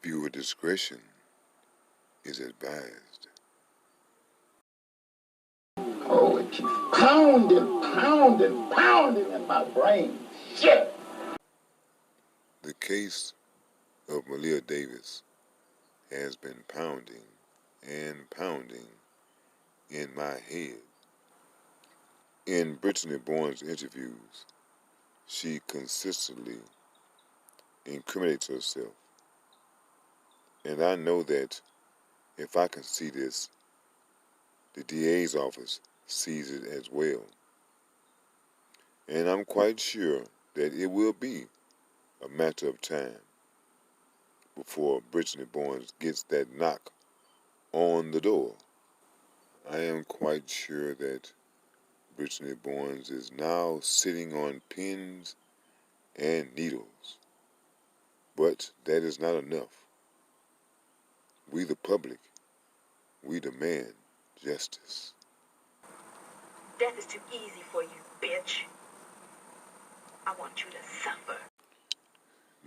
Viewer discretion is advised. Oh, it keeps pounding in my brain. Shit! The case of Maleah Davis has been pounding and pounding in my head. In Brittany Bowens' interviews, she consistently incriminates herself. And I know that if I can see this, the DA's office sees it as well. And I'm quite sure that it will be a matter of time before Brittany Bowens gets that knock on the door. I am quite sure that Brittany Bowens is now sitting on pins and needles. But that is not enough. We the public, we demand justice. Death is too easy for you, bitch. I want you to suffer.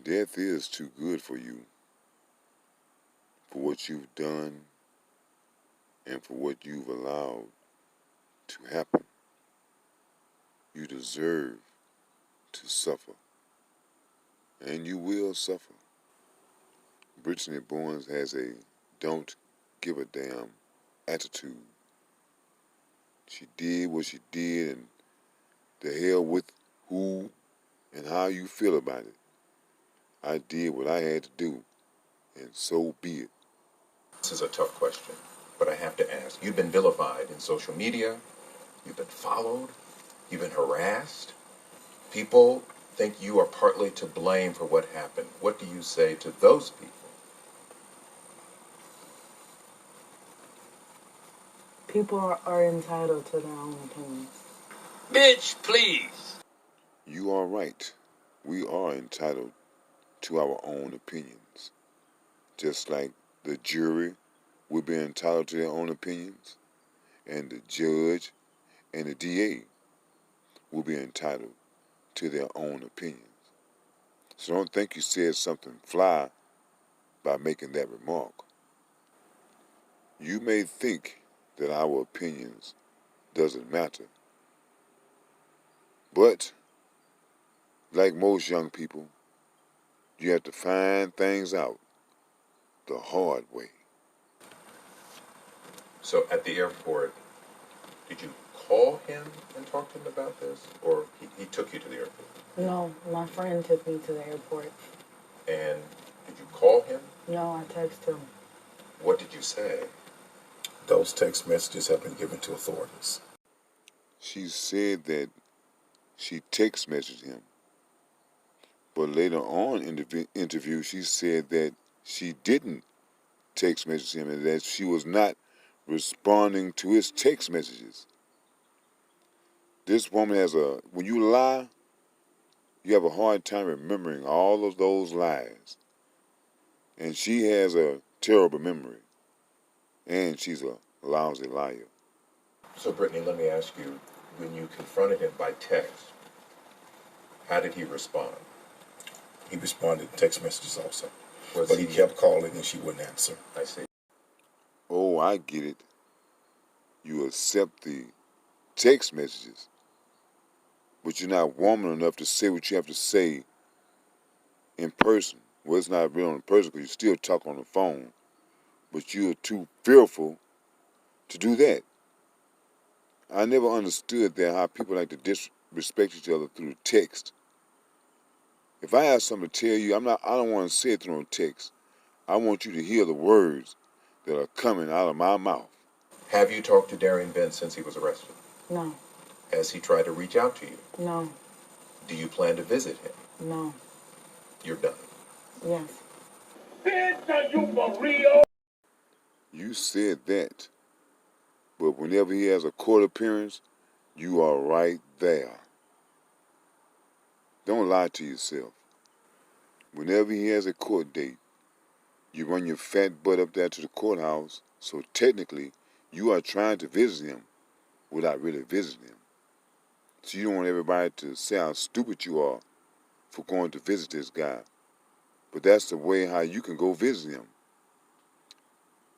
Death is too good for you, for what you've done and for what you've allowed to happen. You deserve to suffer, and you will suffer. Brittany Bowens has a don't give a damn attitude. She did what she did, and the hell with who and how you feel about it. I did what I had to do, and so be it. This is a tough question, but I have to ask. You've been vilified in social media. You've been followed. You've been harassed. People think you are partly to blame for what happened. What do you say to those people? People are entitled to their own opinions. Bitch, please. You are right. We are entitled to our own opinions. Just like the jury will be entitled to their own opinions, and the judge and the DA will be entitled to their own opinions. So don't think you said something fly by making that remark. You may think that our opinions doesn't matter, but like most young people, you have to find things out the hard way. So at the airport, did you call him and talk to him about this? Or he took you to the airport? No, my friend took me to the airport. And did you call him? No, I texted him. What did you say? Those text messages have been given to authorities. She said that she text messaged him, but later on in the interview, she said that she didn't text message him and that she was not responding to his text messages. This woman when you lie, you have a hard time remembering all of those lies. And she has a terrible memory. And she's a lousy liar. So Brittany, let me ask you, when you confronted him by text, how did he respond? He responded to text messages also. But he kept calling and she wouldn't answer. I see. Oh, I get it. You accept the text messages, but you're not woman enough to say what you have to say in person. Well, it's not real in person because you still talk on the phone, but you're too fearful to do that. I never understood that how people like to disrespect each other through text. If I have something to tell you, I don't want to say it through text. I want you to hear the words that are coming out of my mouth. Have you talked to Bowens Vence since he was arrested? No. Has he tried to reach out to you? No. Do you plan to visit him? No. You're done. Yes. Bitch, are you for real? You said that, but whenever he has a court appearance, you are right there. Don't lie to yourself. Whenever he has a court date, you run your fat butt up there to the courthouse, so technically you are trying to visit him without really visiting him. So you don't want everybody to say how stupid you are for going to visit this guy. But that's the way how you can go visit him.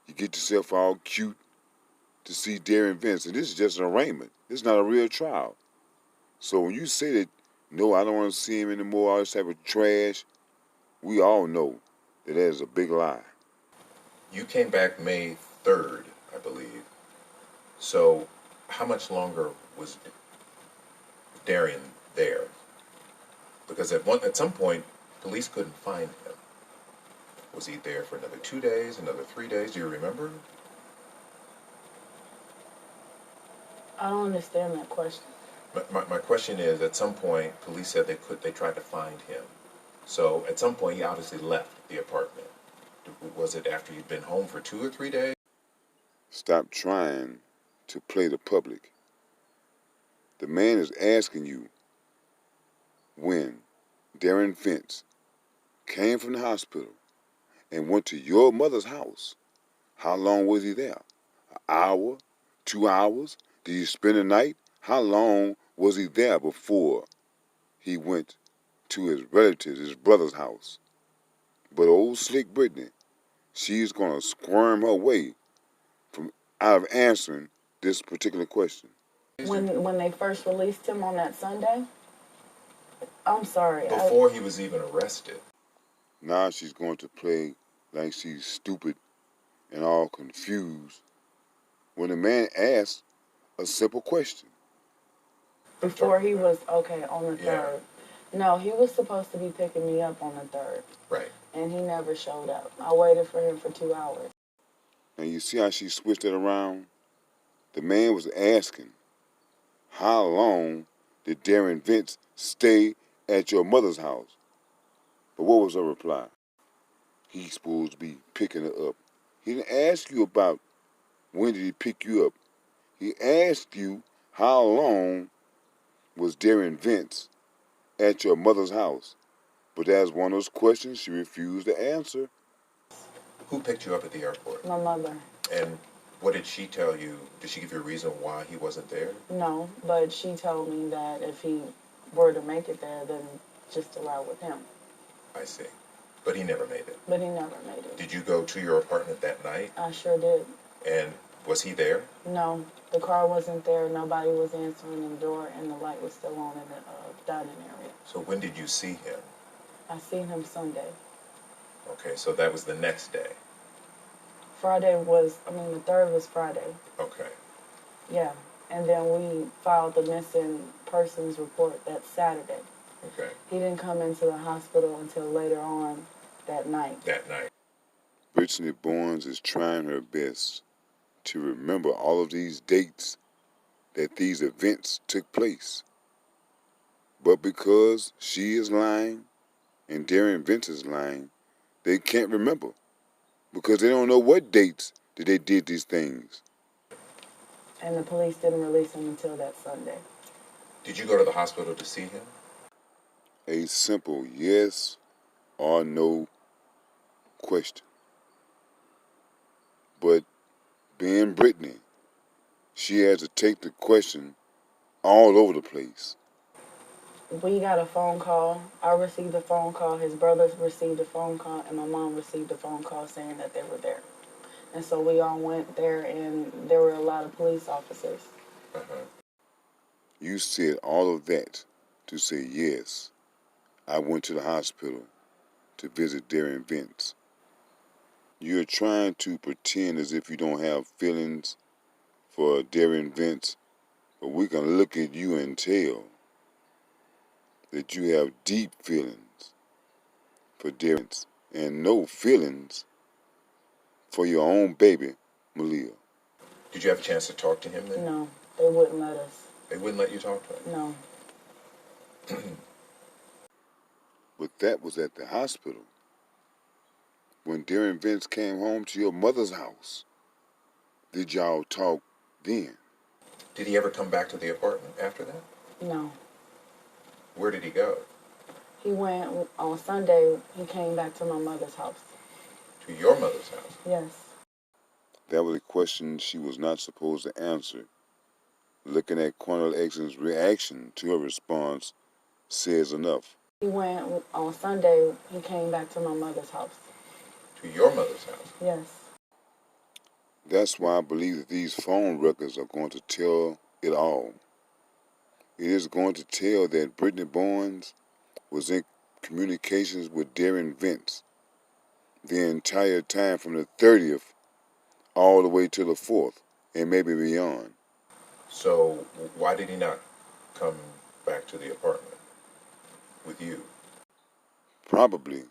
You get yourself all cute to see Darren Vence, and this is just an arraignment. This is not a real trial. So when you say that, no, I don't want to see him anymore, all this type of trash, we all know that is a big lie. You came back May 3rd, I believe. So how much longer was Darian there? Because at some point, police couldn't find him. Was he there for another 2 days, another 3 days? Do you remember? I don't understand that question. My question is, at some point, police said they tried to find him. So at some point, he obviously left the apartment. Was it after you'd been home for 2 or 3 days? Stop trying to play the public. The man is asking you when Darren Vence came from the hospital and went to your mother's house. How long was he there? An hour? 2 hours? Did he spend the night? How long was he there before he went to his relatives, his brother's house? But old slick Brittany, she's going to squirm her way from out of answering this particular question. When they first released him on that Sunday, I'm sorry. Before he was even arrested. Now she's going to play like she's stupid and all confused when the man asked a simple question. Before he was, okay, on the 3rd. Yeah. No, he was supposed to be picking me up on the 3rd. Right. And he never showed up. I waited for him for 2 hours. And you see how she switched it around? The man was asking, how long did Darren Vence stay at your mother's house? But what was her reply? He's supposed to be picking her up. He didn't ask you about when did he pick you up. He asked you how long was Darren Vence at your mother's house. But that's one of those questions she refused to answer. Who picked you up at the airport? My mother. And what did she tell you? Did she give you a reason why he wasn't there? No, but she told me that if he were to make it there, then just to ride with him. I see. But he never made it. But he never made it. Did you go to your apartment that night? I sure did. And was he there? No, the car wasn't there. Nobody was answering the door, and the light was still on in the dining area. So when did you see him? I seen him Sunday. Okay, so that was the next day. The 3rd was Friday. Okay. Yeah, and then we filed the missing persons report that Saturday. Okay. He didn't come into the hospital until later on that night. That night. Brittany Bowens is trying her best to remember all of these dates that these events took place. But because she is lying and Darren Vence is lying, they can't remember because they don't know what dates that they did these things. And the police didn't release him until that Sunday. Did you go to the hospital to see him? A simple yes or no question. But being Brittany, she has to take the question all over the place. We got a phone call. I received a phone call. His brothers received a phone call, and my mom received a phone call saying that they were there. And so we all went there, and there were a lot of police officers. Uh-huh. You said all of that to say yes. I went to the hospital to visit Darren Vence. You're trying to pretend as if you don't have feelings for Darren Vence, but we can look at you and tell that you have deep feelings for Darren Vence and no feelings for your own baby, Maleah. Did you have a chance to talk to him then? No, they wouldn't let us. They wouldn't let you talk to him? No. But that was at the hospital. When Darren Vence came home to your mother's house, did y'all talk then? Did he ever come back to the apartment after that? No. Where did he go? He went on Sunday. He came back to my mother's house. To your mother's house? Yes. That was a question she was not supposed to answer. Looking at Cornel Exon's reaction to her response says enough. He went on Sunday. He came back to my mother's house. To your mother's house? Yes. That's why I believe that these phone records are going to tell it all. It is going to tell that Brittany Bowens was in communications with Darren Vence the entire time from the 30th all the way to the 4th and maybe beyond. So why did he not come back to the apartment with you? Probably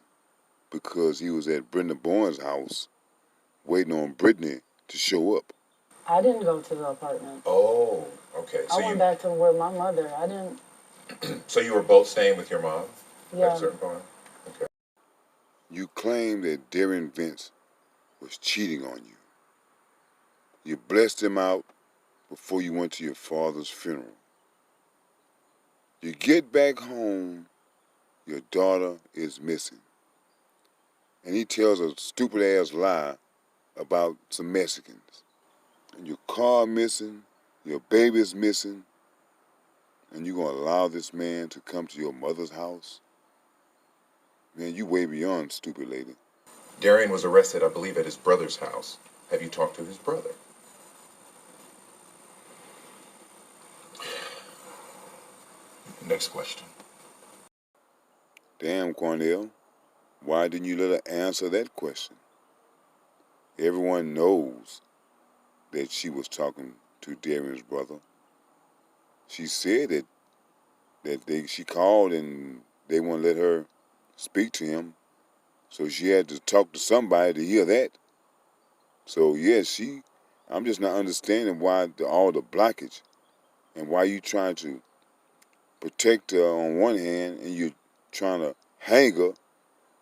because he was at Brittany Bowens' house waiting on Brittany to show up. I didn't go to the apartment. Oh, okay. I went back to where my mother. I didn't. So you were both staying with your mom at Yeah. a certain point? Okay. You claim that Darren Vence was cheating on you. You blessed him out before you went to your father's funeral. You get back home, your daughter is missing. And he tells a stupid ass lie about some Mexicans. And your car missing, your baby's missing, and you're gonna allow this man to come to your mother's house? Man, you way beyond stupid, lady. Darian was arrested, I believe, at his brother's house. Have you talked to his brother? Next question. Damn, Cornell, why didn't you let her answer that question? Everyone knows that she was talking to Darian's brother. She said she called and they wouldn't let her speak to him, so she had to talk to somebody to hear that. So yeah, I'm just not understanding why all the blockage and why you trying to protect her on one hand and you're trying to hang her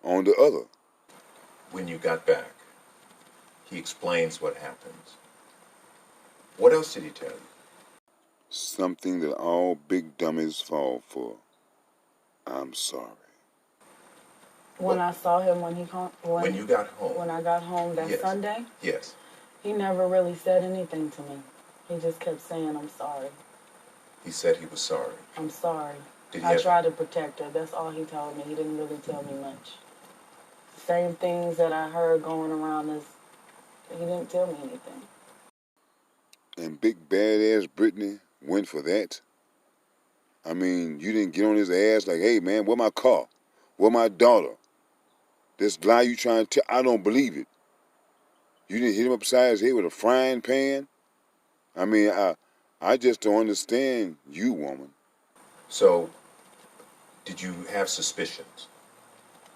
on the other. When you got back, he explains what happens. What else did he tell you? Something that all big dummies fall for. I'm sorry. When I saw him when you got home. When I got home that Yes. Sunday, Yes. he never really said anything to me. He just kept saying, "I'm sorry. He said he was sorry. I'm sorry." Did he I have- tried to protect her. That's all he told me. He didn't really tell me much. Same things that I heard going around is he didn't tell me anything. And big badass Brittany went for that. I mean, you didn't get on his ass like, hey man, where my car? Where my daughter? This lie you trying to tell, I don't believe it. You didn't hit him upside his head with a frying pan? I mean, I just don't understand you, woman. So, did you have suspicions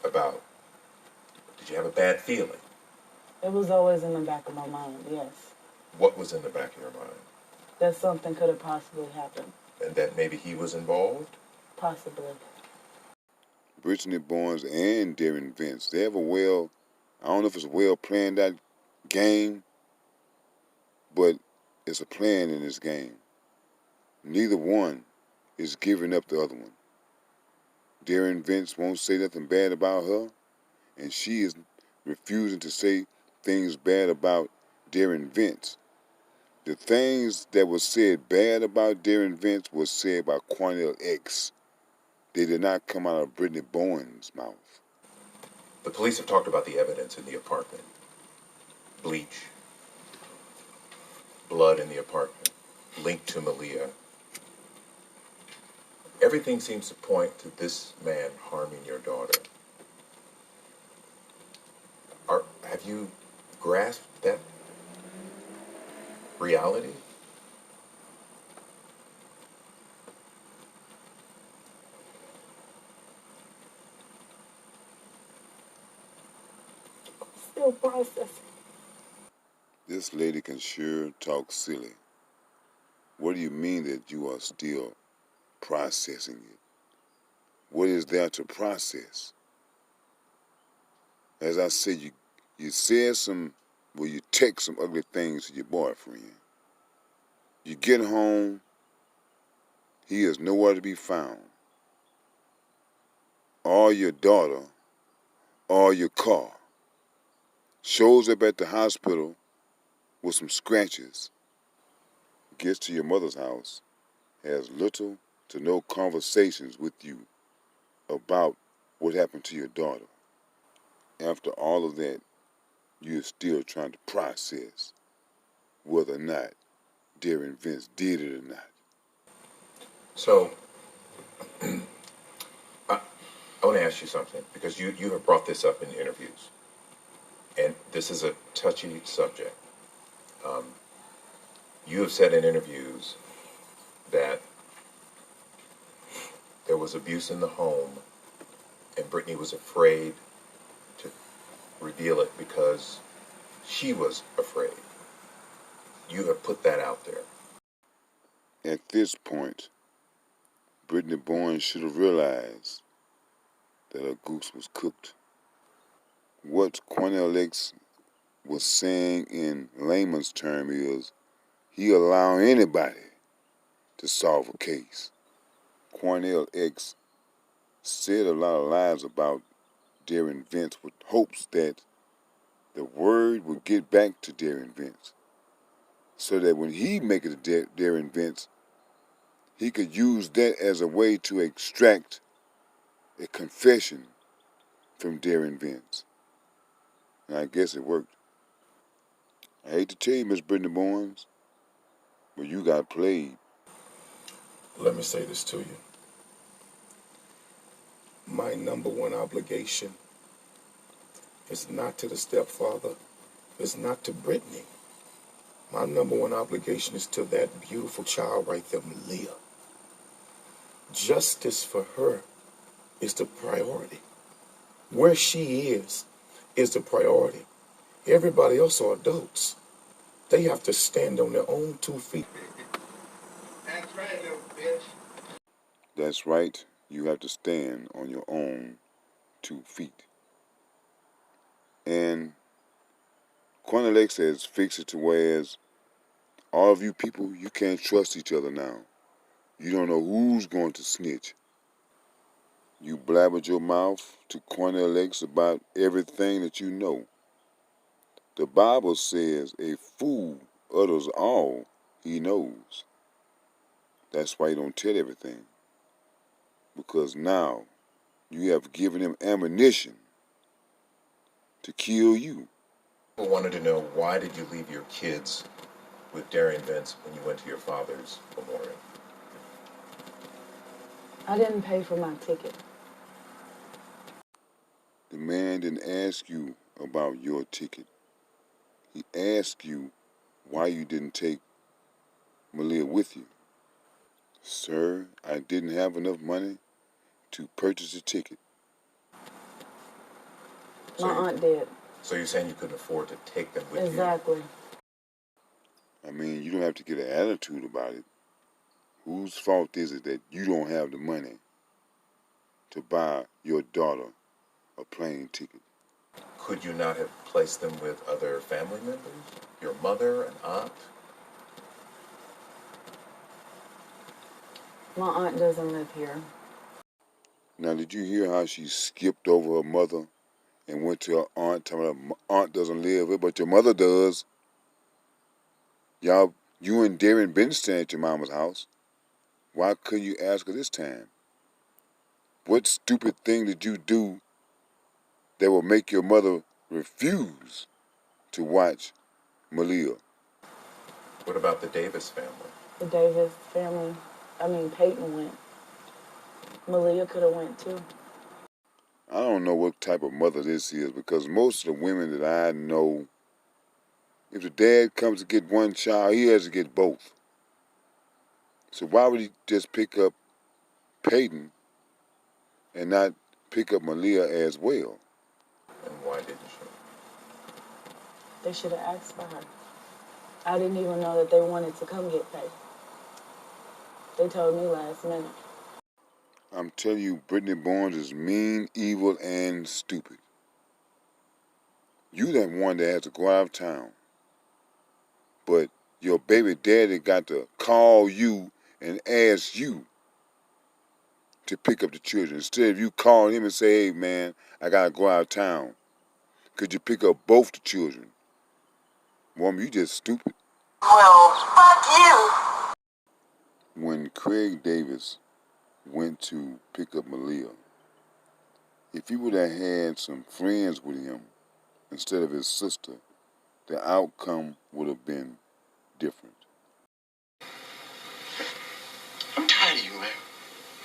about, did you have a bad feeling? It was always in the back of my mind, yes. What was in the back of your mind? That something could have possibly happened. And that maybe he was involved? Possibly. Brittany Bowens and Darren Vence, they have I don't know if it's a well planned out game, but it's a plan in this game. Neither one is giving up the other one. Darren Vence won't say nothing bad about her, and she is refusing to say things bad about Darren Vence. The things that were said bad about Darren Vence was said by Cornell X. They did not come out of Brittany Bowens' mouth. The police have talked about the evidence in the apartment. Bleach, blood in the apartment, linked to Maleah. Everything seems to point to this man harming your daughter. Have you grasped that reality? Still processing. This lady can sure talk silly. What do you mean that you are still processing it? What is there to process? As I said, you said you text some ugly things to your boyfriend. You get home, he is nowhere to be found. Or your daughter, or your car. Shows up at the hospital with some scratches. Gets to your mother's house, has little to no conversations with you about what happened to your daughter. After all of that, you're still trying to process whether or not Darren Vence did it or not. So, I want to ask you something, because you have brought this up in interviews, and this is a touchy subject. You have said in interviews that there was abuse in the home, and Brittany was afraid to reveal it because she was afraid. You have put that out there. At this point, Brittany Bowens should have realized that her goose was cooked. What Cornell X was saying in layman's term is he allow anybody to solve a case. Cornell X said a lot of lies about Darren Vence with hopes that the word would get back to Darren Vence so that when he make it to Darren Vence, he could use that as a way to extract a confession from Darren Vence. And I guess it worked. I hate to tell you, Miss Brittany Bowens, but you got played. Let me say this to you. My number one obligation is not to the stepfather, it's not to Brittany. My number one obligation is to that beautiful child right there, Maleah. Justice for her is the priority. Where she is the priority. Everybody else are adults. They have to stand on their own 2 feet. That's right, little bitch. That's right, you have to stand on your own 2 feet. And Cornell X has fixed it to whereas all of you people, you can't trust each other now. You don't know who's going to snitch. You blabbered your mouth to Cornell X about everything that you know. The Bible says a fool utters all he knows. That's why you don't tell everything. Because now you have given him ammunition to kill you. People wanted to know, why did you leave your kids with Darren Vence when you went to your father's memorial? I didn't pay for my ticket. The man didn't ask you about your ticket. He asked you why you didn't take Maleah with you. Sir, I didn't have enough money to purchase a ticket. My aunt did. So you're saying you couldn't afford to take them with you? Exactly. I mean, you don't have to get an attitude about it. Whose fault is it that you don't have the money to buy your daughter a plane ticket? Could you not have placed them with other family members? Your mother, an aunt? My aunt doesn't live here. Now, did you hear how she skipped over her mother and went to her aunt, telling her aunt doesn't live here, but your mother does? Y'all, you and Darren been staying at your mama's house. Why couldn't you ask her this time? What stupid thing did you do that will make your mother refuse to watch Maleah? What about the Davis family? The Davis family, Peyton went. Maleah could have went too. I don't know what type of mother this is because most of the women that I know, if the dad comes to get one child, he has to get both. So why would he just pick up Peyton and not pick up Maleah as well? And why didn't you? They should have asked for her. I didn't even know that they wanted to come get Peyton. They told me last minute. I'm telling you, Brittany Bowens is mean, evil, and stupid. You that one that has to go out of town. But your baby daddy got to call you and ask you to pick up the children. Instead of you calling him and say, hey man, I gotta go out of town. Could you pick up both the children? Woman, you just stupid. Well, fuck you. When Craig Davis went to pick up Maleah, If he would have had some friends with him instead of his sister, the outcome would have been different. I'm tired of you, man.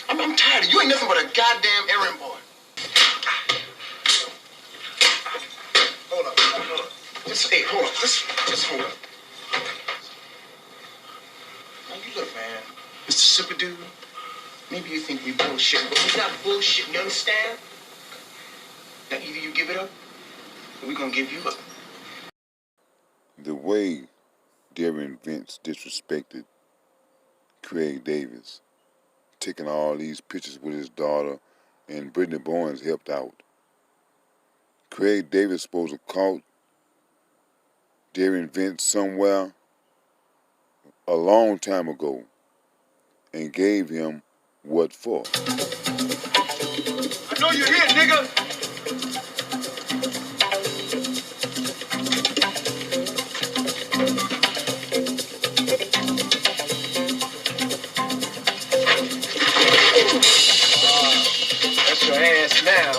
I'm tired of you. You ain't nothing but a goddamn errand boy. Hold up. Hold up. Just hold up. Now you look, man. Mr. Super Dude, maybe you think we bullshitting, but we're not bullshitting, you understand? Now either you give it up, or we're gonna give you up. The way Darren Vence disrespected Craig Davis, taking all these pictures with his daughter, and Brittany Bowens helped out. Craig Davis supposed to caught Darren Vence somewhere a long time ago and gave him what for. I know you're here, nigga. That's your ass now.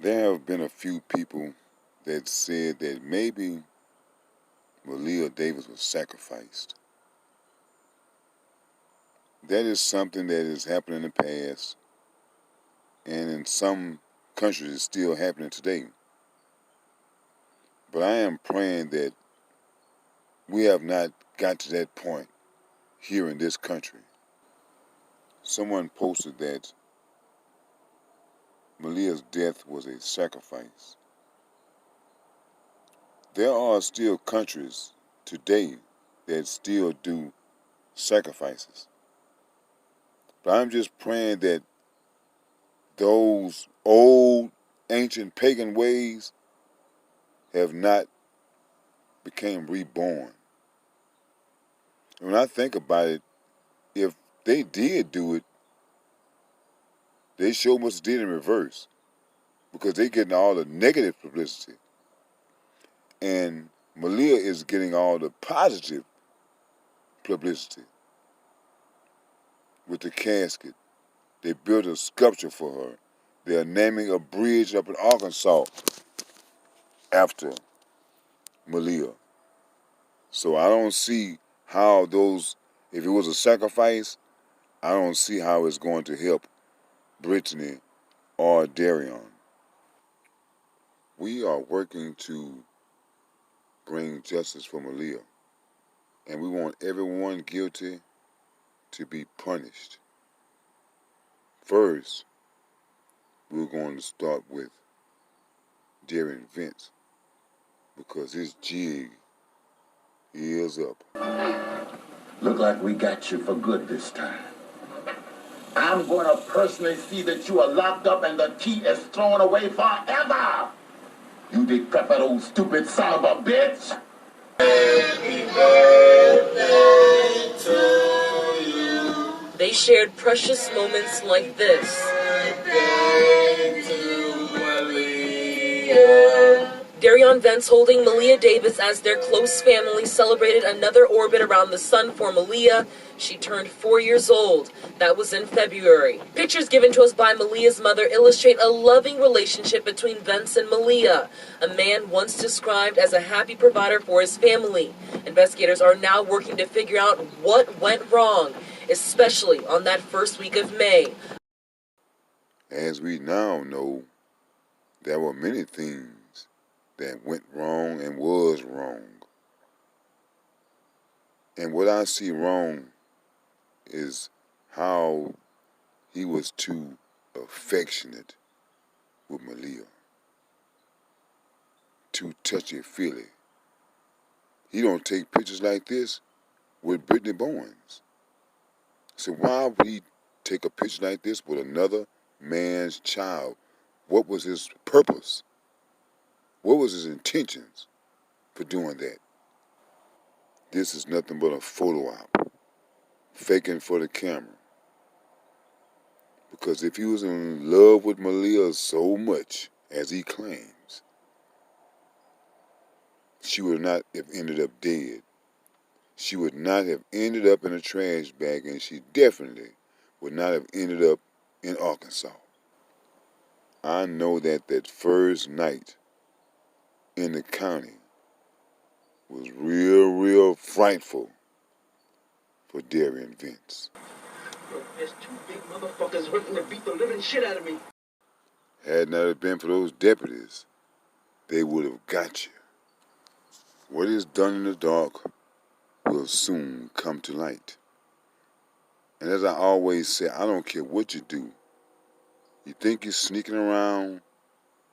There have been a few people that said that maybe Maleah Davis was sacrificed. That is something that has happened in the past, and in some countries it's still happening today. But I am praying that we have not got to that point here in this country. Someone posted that Maleah's death was a sacrifice. There are still countries today that still do sacrifices. But I'm just praying that those old, ancient pagan ways have not became reborn. When I think about it, if they did do it, they sure must did in reverse, because they're getting all the negative publicity. And Maleah is getting all the positive publicity with the casket. They built a sculpture for her. They're naming a bridge up in Arkansas after Maleah. So I don't see how those, if it was a sacrifice, I don't see how it's going to help Brittany or Darion. We are working to bring justice for Maleah, and we want everyone guilty to be punished. First, we're going to start with Darren Vence, because his jig is up. Look like we got you for good this time. I'm going to personally see that you are locked up and the key is thrown away forever. You decrepit old stupid son of a bitch. Happy birthday to you. They shared precious moments like this. Birthday to Maleah. Darion Vence, holding Maleah Davis as their close family, celebrated another orbit around the sun for Maleah. She turned 4 years old. That was in February. Pictures given to us by Maleah's mother illustrate a loving relationship between Vence and Maleah, a man once described as a happy provider for his family. Investigators are now working to figure out what went wrong, especially on that first week of May. As we now know, there were many things that went wrong and was wrong. And what I see wrong is how he was too affectionate with Maleah. Too touchy-feely. He don't take pictures like this with Brittany Bowens. So why would he take a picture like this with another man's child? What was his purpose? What was his intentions for doing that? This is nothing but a photo op, faking for the camera. Because if he was in love with Maleah so much as he claims, she would not have ended up dead. She would not have ended up in a trash bag, and she definitely would not have ended up in Arkansas. I know that first night in the county was real frightful for Darian Vence. Look, there's two big motherfuckers waiting to beat the living shit out of me. Had not it been for those deputies, they would have got you. What is done in the dark will soon come to light. And as I always say, I don't care what you do. You think you're sneaking around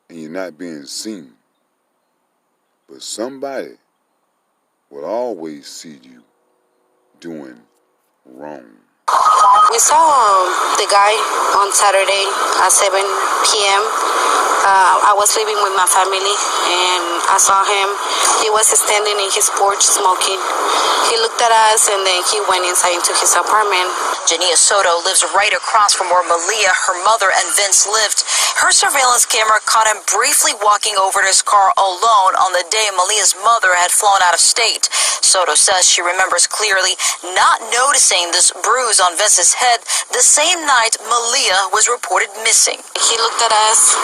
and you're not being seen. But somebody will always see you doing wrong. We saw the guy on Saturday at 7 p.m. I was living with my family and I saw him. He was standing in his porch smoking. He looked at us and then he went inside into his apartment. Jania Soto lives right across from where Maleah, her mother, and Vince lived. Her surveillance camera caught him briefly walking over to his car alone on the day Maleah's mother had flown out of state. Soto says she remembers clearly not noticing this bruise on Vince's head the same night Maleah was reported missing. He looked at us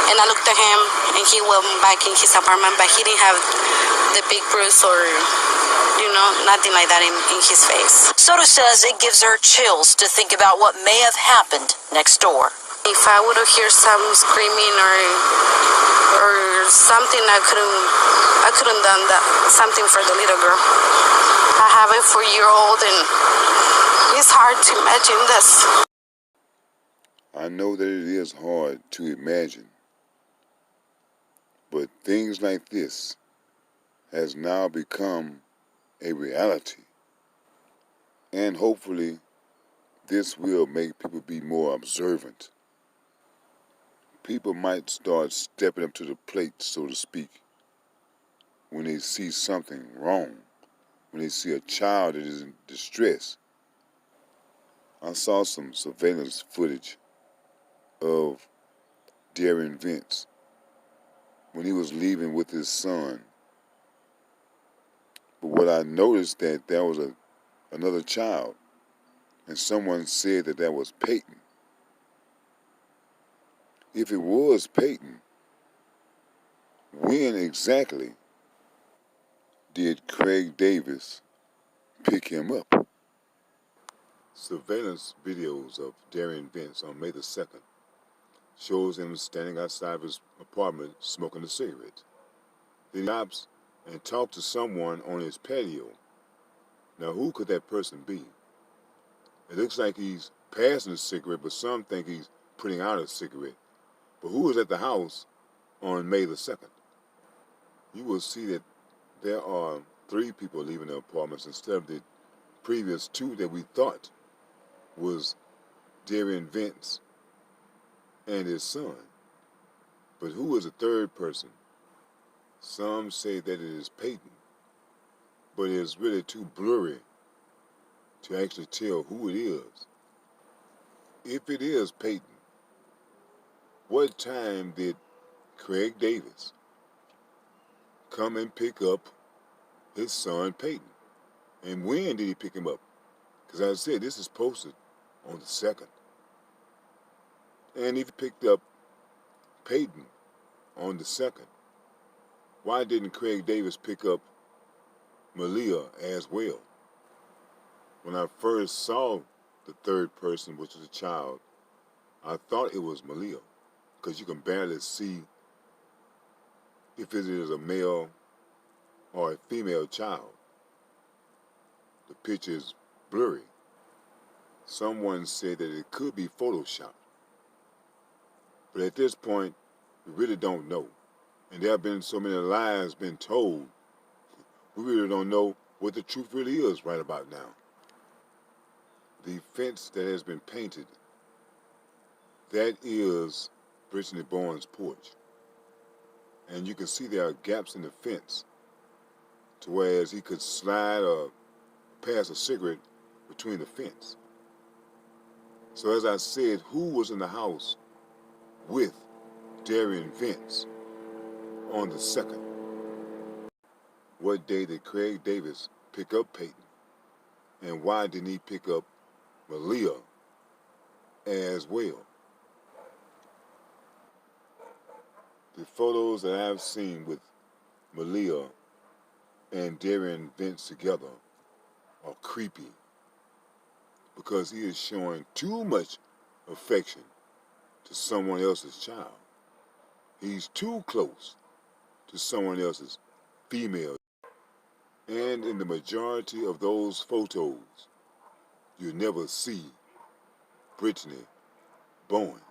and I looked at him and he went back in his apartment, but he didn't have the big bruise or nothing like that in his face. Soto says it gives her chills to think about what may have happened next door. If I would have heard some screaming or something, I couldn't done that something for the little girl. I have a 4-year-old and it's hard to imagine this. I know that it is hard to imagine, but things like this has now become a reality. And hopefully this will make people be more observant. People might start stepping up to the plate, so to speak, when they see something wrong, when they see a child that is in distress. I saw some surveillance footage of Darian Vence when he was leaving with his son. But what I noticed that there was another child, and someone said that was Peyton. If it was Peyton, when exactly did Craig Davis pick him up? Surveillance videos of Darian Vence on May the 2nd shows him standing outside of his apartment smoking a cigarette. Then he stops and talks to someone on his patio. Now, who could that person be? It looks like he's passing a cigarette, but some think he's putting out a cigarette. But who was at the house on May the 2nd? You will see that there are 3 people leaving the apartments instead of the previous 2 that we thought was Darian Vence and his son. But who is the 3rd person? Some say that it is Peyton, but it is really too blurry to actually tell who it is. If it is Peyton, what time did Craig Davis come and pick up his son Peyton? And when did he pick him up? Because as I said, this is posted on the 2nd. And if he picked up Peyton on the 2nd, why didn't Craig Davis pick up Maleah as well? When I first saw the 3rd person, which was a child, I thought it was Maleah, because you can barely see if it is a male or a female child. The picture is blurry. Someone said that it could be Photoshopped. But at this point, We really don't know. And there have been so many lies been told, we really don't know what the truth really is right about now. The fence that has been painted, that is Brittany Bowens' porch. And you can see there are gaps in the fence to whereas he could slide or pass a cigarette between the fence. So as I said, who was in the house with Darian Vence on the 2nd? What day did Craig Davis pick up Peyton? And why didn't he pick up Maleah as well? The photos that I've seen with Maleah and Darian Vence together are creepy because he is showing too much affection to someone else's child. He's too close to someone else's female. And in the majority of those photos, you never see Brittany Bowens.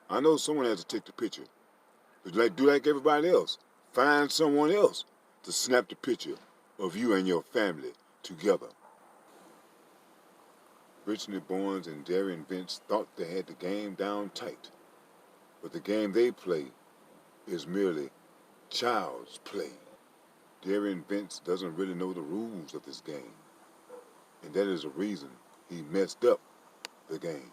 I know someone has to take the picture, but do like everybody else. Find someone else to snap the picture of you and your family together. Brittany Bowens and Darian Vence thought they had the game down tight, but the game they play is merely child's play. Darian Vence doesn't really know the rules of this game, and that is the reason he messed up the game.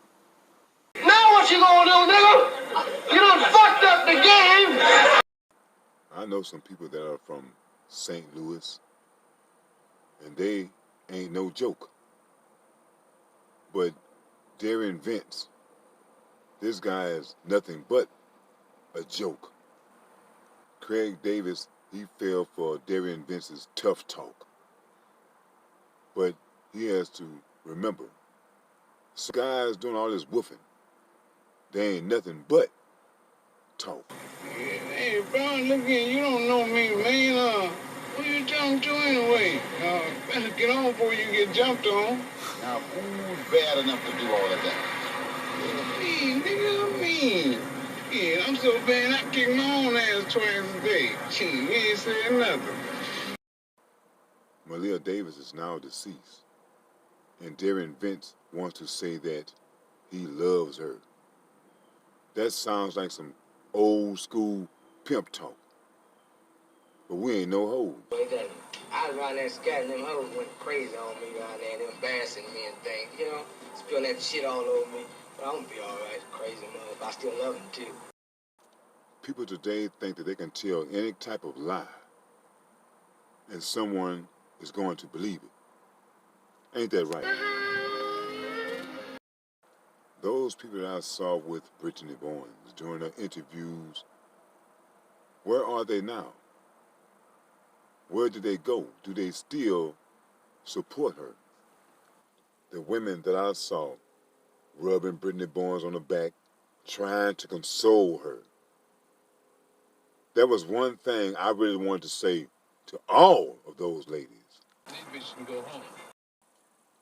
Now what you gonna do, nigga? You done fucked up the game. I know some people that are from St. Louis, and they ain't no joke. But Darian Vence, this guy is nothing but a joke. Craig Davis, he fell for Darian Vence's tough talk. But he has to remember, some guys doing all this woofing, they ain't nothing but talk. Hey, Brian, look here, you don't know me, man. What are you talking to anyway? Better get on before you get jumped on. Now, who's bad enough to do all of that? Me, nigga, me. Yeah, I'm so bad I kick my own ass twice a day. Gee, you ain't saying nothing. Maleah Davis is now deceased, and Darian Vence wants to say that he loves her. That sounds like some old school pimp talk. But we ain't no hoes. I was around there scatting them hoes went crazy on me around there, and embarrassing me and things, you know, spilling that shit all over me. But I'm gonna be alright, crazy mother. I still love him too. People today think that they can tell any type of lie, and someone is going to believe it. Ain't that right? Those people that I saw with Brittany Bowens during her interviews, where are they now? Where did they go? Do they still support her? The women that I saw rubbing Brittany Bowens on the back, trying to console her. That was one thing I really wanted to say to all of those ladies. These bitches can go home.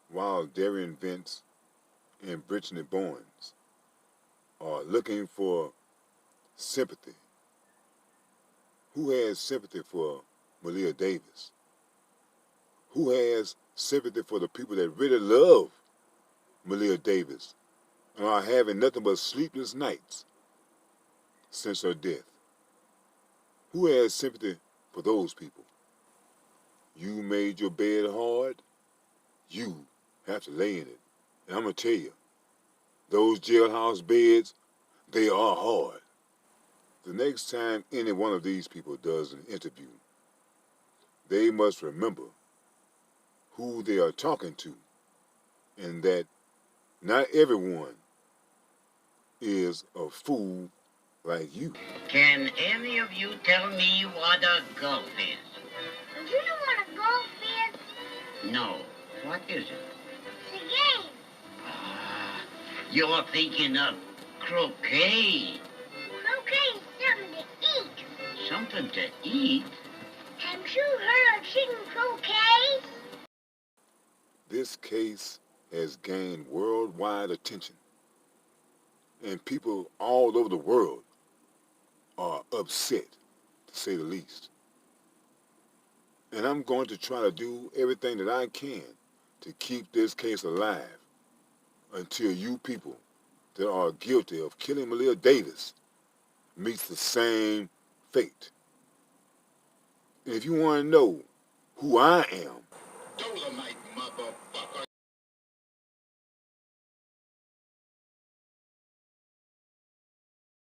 While Darian Vence and Brittany Bowens are looking for sympathy, who has sympathy for Maleah Davis? Who has sympathy for the people that really love Maleah Davis and are having nothing but sleepless nights since her death? Who has sympathy for those people? You made your bed hard, you have to lay in it. And I'm going to tell you, those jailhouse beds, they are hard. The next time any one of these people does an interview, they must remember who they are talking to, and that not everyone is a fool like you. Can any of you tell me what a gulf is? Do you know what a golf is? No. What is it? It's a game. Ah, you're thinking of croquet. Croquet is something to eat. Something to eat? Haven't you heard of chicken croquet? This case has gained worldwide attention, and people all over the world are upset, to say the least. And I'm going to try to do everything that I can to keep this case alive until you people that are guilty of killing Maleah Davis meets the same fate. And if you want to know who I am, Dolomite, motherfucker.